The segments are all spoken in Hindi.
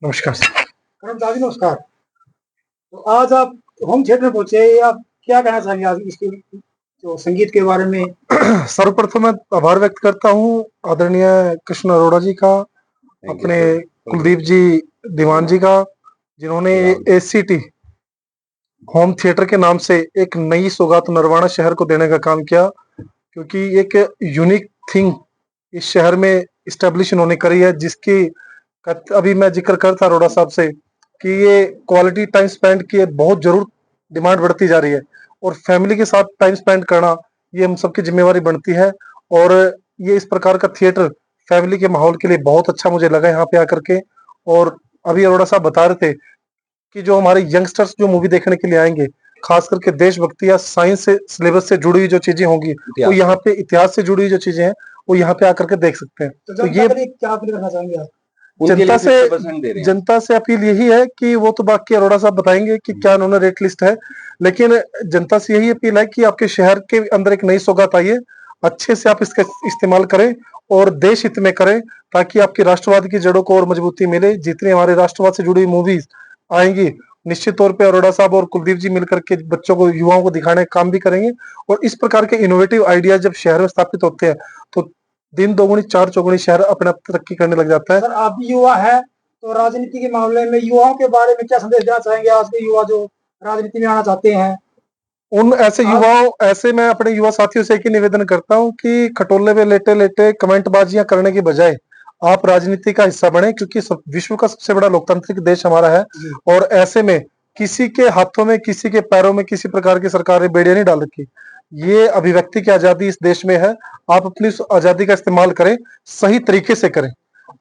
नमस्कार सर। करण दादी नमस्कार। तो आज आप होम थिएटर में पहुंचे, आप क्या कहना चाहेंगे आज इसके जो संगीत के बारे में? सर्वप्रथम मैं आभार व्यक्त करता हूँ आदरणीय कृष्ण अरोड़ा जी का, थैंक यू अपने सर। कुलदीप जी दीवान जी का, जिन्होंने एसीटी होम थिएटर के नाम से एक नई सौगात नरवाना शहर को देने का काम किया, क्योंकि एक यूनिक थिंग इस शहर में इस्टेब्लिश इन्होंने करी है, जिसकी अभी मैं जिक्र करता अरोड़ा साहब से कि ये क्वालिटी टाइम स्पेंड की बहुत जरूर डिमांड बढ़ती जा रही है, और फैमिली के साथ टाइम स्पेंड करना ये हम सबकी जिम्मेवारी बनती है। और ये इस प्रकार का थिएटर फैमिली के माहौल के लिए बहुत अच्छा मुझे लगा यहाँ पे आकर के। और अभी अरोड़ा साहब बता रहे थे कि जो हमारे यंगस्टर्स जो मूवी देखने के लिए आएंगे, खास करके देशभक्ति या साइंस से सिलेबस से जुड़ी हुई जो चीजें होंगी, वो यहाँ पे इतिहास से जुड़ी हुई जो चीजें हैं वो यहाँ पे आकर के देख सकते हैं। तो ये क्या अपील करना चाहेंगे आप? जनता से अपील यही है कि वो तो बाकी अरोड़ा साहब बताएंगे कि क्या उन्होंने रेट लिस्ट है, लेकिन जनता से यही अपील है कि आपके शहर के अंदर एक नई सौगात आई है, अच्छे से आप इसका इस्तेमाल करें और देश हित में करें, ताकि आपकी राष्ट्रवाद की जड़ों को और मजबूती मिले। जितनी हमारे राष्ट्रवाद से जुड़ी मूवीज आएंगी, निश्चित तौर पे अरोड़ा साहब और कुलदीप जी मिलकर के बच्चों को, युवाओं को दिखाने का काम भी करेंगे। और इस प्रकार के इनोवेटिव आइडिया जब शहर में स्थापित होते हैं तो दिन दोगुनी चार चौगुनी शहर अपने आप तरक्की करने लग जाता है। सर, आप भी युवा है, तो राजनीति के मामले में युवाओं के बारे में क्या संदेश देना चाहेंगे? आज के युवा जो राजनीति में आना चाहते हैं, उन ऐसे युवाओं ऐसे मैं अपने युवा साथियों से एक ही निवेदन करता हूं कि खटोले में लेटे लेटे कमेंटबाजियां करने की बजाय आप राजनीति का हिस्सा बने, क्योंकि विश्व का सबसे बड़ा लोकतांत्रिक देश हमारा है। और ऐसे में किसी के हाथों में, किसी के पैरों में किसी प्रकार की सरकार ने बेड़ियां नहीं डाल रखी। ये अभिव्यक्ति की आजादी इस देश में है, आप अपनी उस आजादी का इस्तेमाल करें, सही तरीके से करें।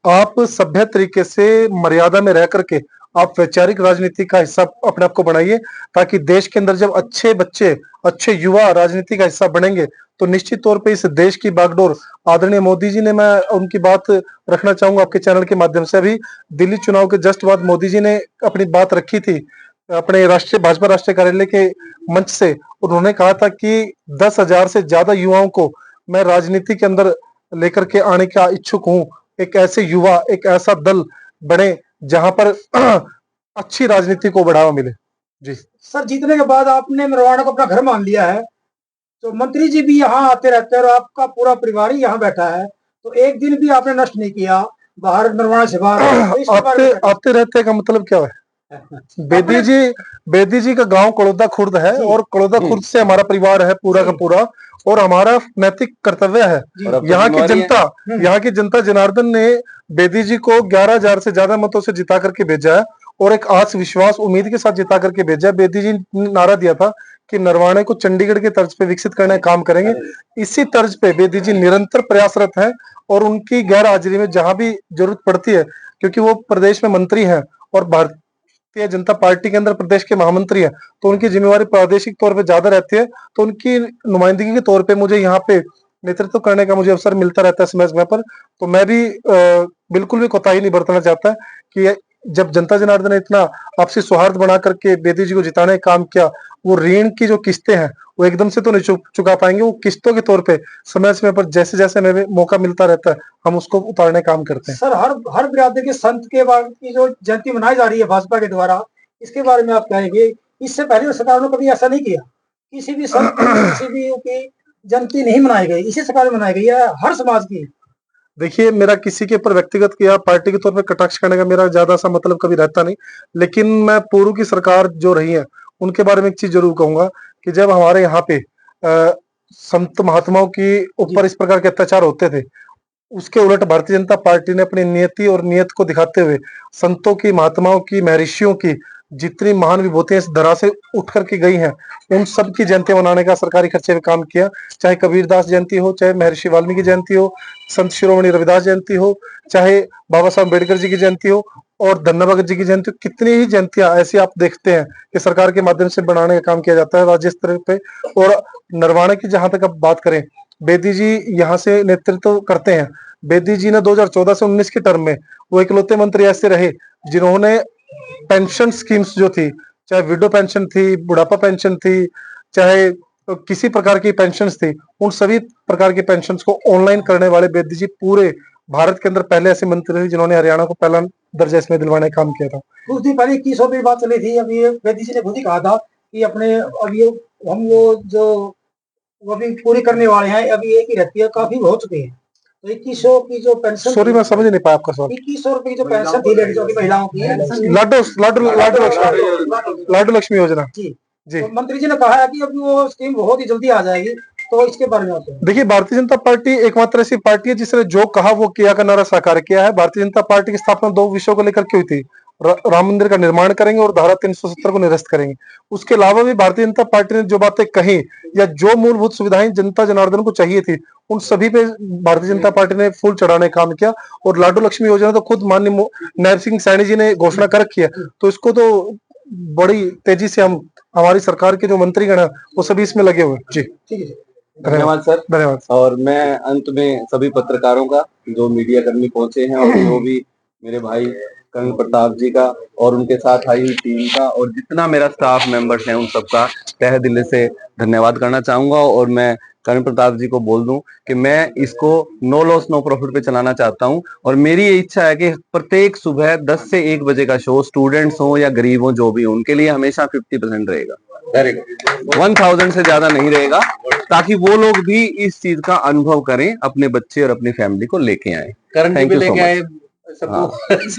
आप सभ्य तरीके से मर्यादा में रह करके आप वैचारिक राजनीति का हिस्सा अपने आप को बनाइए, ताकि देश के अंदर जब अच्छे बच्चे, अच्छे युवा राजनीति का हिस्सा बनेंगे तो निश्चित तौर पे इस देश की बागडोर आदरणीय मोदी जी ने, मैं उनकी बात रखना चाहूंगा आपके चैनल के माध्यम से। अभी दिल्ली चुनाव के जस्ट बाद मोदी जी ने अपनी बात रखी थी अपने राष्ट्रीय भाजपा राष्ट्रीय कार्यालय के मंच से। उन्होंने कहा था कि 10,000 से ज्यादा युवाओं को मैं राजनीति के अंदर लेकर के आने का इच्छुक हूं। एक ऐसे युवा, एक ऐसा दल बने जहां पर अच्छी राजनीति को बढ़ावा मिले। जी सर, जीतने के बाद आपने नरवाना को अपना घर मान लिया है, तो मंत्री जी भी यहाँ आते रहते हैं और आपका पूरा परिवार ही यहाँ बैठा है, तो एक दिन भी आपने नष्ट नहीं किया बाहर नरवाना से बाहर। तो आते रहते का मतलब क्या है? बेदी जी का गांव कड़ौदा खुर्द है, और कड़ौदा खुर्द से हमारा परिवार है पूरा का पूरा, और हमारा नैतिक कर्तव्य है। यहाँ की जनता जनार्दन ने बेदी जी को 11,000 से ज्यादा मतों से जिता करके भेजा है, और एक आस विश्वास उम्मीद के साथ जिता करके भेजा है। बेदी जी ने नारा दिया था कि नरवाने को चंडीगढ़ के तर्ज पे विकसित करने का काम करेंगे। इसी तर्ज पे बेदी जी निरंतर प्रयासरत है, और उनकी गैर हाजिरी में जहां भी जरूरत पड़ती है, क्योंकि वो प्रदेश में मंत्री हैं और भारतीय जनता पार्टी के अंदर प्रदेश के महामंत्री है, तो उनकी जिम्मेवारी प्रादेशिक तौर पे ज्यादा रहती है। तो उनकी नुमाइंदगी के तौर पे मुझे यहाँ पे नेतृत्व करने का मुझे अवसर मिलता रहता है समय समय पर। तो मैं भी बिल्कुल भी कोताही नहीं बरतना चाहता कि जब जनता जनार्दन ने इतना आपसी सौहार्द बना करके बेदी जी को जिताने का काम किया, वो ऋण की जो किस्तें हैं वो एकदम से तो नहीं चुका पाएंगे, वो किस्तों के तौर पे समय समय पर जैसे जैसे हमें मौका मिलता रहता है हम उसको उतारने का काम करते हैं। सर, हर बिरादरी के संत के की जो जयंती मनाई जा रही है भाजपा के द्वारा, इसके बारे में आप कहेंगे? इससे पहले सरकार ने कभी ऐसा नहीं किया, किसी भी संत किसी भी की जयंती नहीं मनाई गई, इसी सरकार में मनाई गई है हर समाज की। देखिए, मेरा किसी के ऊपर व्यक्तिगत या पार्टी के तौर पे कटाक्ष करने का मेरा ज्यादा सा मतलब कभी रहता नहीं, लेकिन मैं पूर्व की सरकार जो रही है उनके बारे में एक चीज जरूर कहूंगा कि जब हमारे यहाँ पे संत महात्माओं के ऊपर इस प्रकार के अत्याचार होते थे, उसके उलट भारतीय जनता पार्टी ने अपनी नियति और नियत को दिखाते हुए संतों की, महात्माओं की, महर्षियों की जितनी महान विभूतियां इस धरा से उठ करके गई हैं, उन सब की जयंती मनाने का सरकारी खर्चे में काम किया। चाहे कबीरदास जयंती हो, चाहे महर्षि वाल्मीकि जयंती हो, संत शिरोमणि रविदास जयंती हो, चाहे बाबा साहब अम्बेडकर जी की जयंती हो, और धन्ना भगत जी की जयंती हो, कितनी ही जयंतियां ऐसी आप देखते हैं कि सरकार के माध्यम से बनाने का काम किया जाता है राज्य स्तर पे। और नरवाना की जहां तक आप बात करें, बेदी जी यहाँ से नेतृत्व करते हैं। बेदी जी ने 2014 से 19 के टर्म में वो इकलौते मंत्री ऐसे रहे जिन्होंने पेंशन स्कीम्स जो थी, चाहे विडो पेंशन थी, बुढ़ापा पेंशन थी, चाहे किसी प्रकार की पेंशन थी, उन सभी प्रकार की पेंशन को ऑनलाइन करने वाले बेदी जी पूरे भारत के अंदर पहले ऐसे मंत्री थे जिन्होंने हरियाणा को पहला दर्जा इसमें दिलवाने का काम किया था। कुछ दिन पहले 2100 की बात चली थी। अभी बेदी जी ने खुद ही कहा था कि अपने अभी हम वो अभी पूरी करने वाले हैं, अभी एक ही रहती है, काफी हो चुके हैं। तो 2100 की जो पेंशन, सॉरी मैं समझ नहीं पाया आपका सवाल। 2100 रुपए की जो पेंशन थी लेडीजों की, महिलाओं की, लाडू लक्ष्मी योजना जी जी। तो मंत्री जी ने कहा है कि अभी वो स्कीम बहुत ही जल्दी आ जाएगी, तो इसके बारे में आप क्या? देखिए, भारतीय जनता पार्टी एकमात्र ऐसी पार्टी है जिसने जो कहा वो किया का नारा साकार किया है। भारतीय जनता पार्टी की स्थापना दो विषयों को लेकर की हुई थी, राम मंदिर का निर्माण करेंगे और धारा 370 को निरस्त करेंगे। उसके अलावा भी भारतीय जनता पार्टी ने जो बातें कही या जो मूलभूत सुविधाएं जनता जनार्दन को चाहिए थी, उन सभी पे भारतीय जनता पार्टी ने फूल चढ़ाने का काम किया। और लाडू लक्ष्मी योजना तो खुद माननीय नैब सिंह सैनी जी ने घोषणा कर रखी है, तो इसको तो बड़ी तेजी से हम, हमारी सरकार के जो मंत्रीगण है वो सभी इसमें लगे हुए हैं। जी ठीक है। धन्यवाद सर। धन्यवाद। और मैं अंत में सभी पत्रकारों का, जो मीडिया कर्मी पहुंचे हैं, और जो भी मेरे भाई कर्ण प्रताप जी का और उनके साथ आई हुई टीम का, और जितना मेरा स्टाफ मेंबर्स हैं, उन सबका तहे दिल से धन्यवाद करना चाहूंगा। और मैं कर्ण प्रताप जी को बोल दूं कि मैं इसको नो लॉस नो प्रॉफिट पे चलाना चाहता हूं। और मेरी ये इच्छा है कि प्रत्येक सुबह 10 से 1 बजे का शो, स्टूडेंट्स हो या गरीब हो, जो भी हो, उनके लिए हमेशा 50% रहेगा। 1000 से ज्यादा नहीं रहेगा, ताकि वो लोग भी इस चीज का अनुभव करें, अपने बच्चे और अपनी फैमिली को लेके आए। करण जी Thank भी you so लेके much. आए सबको।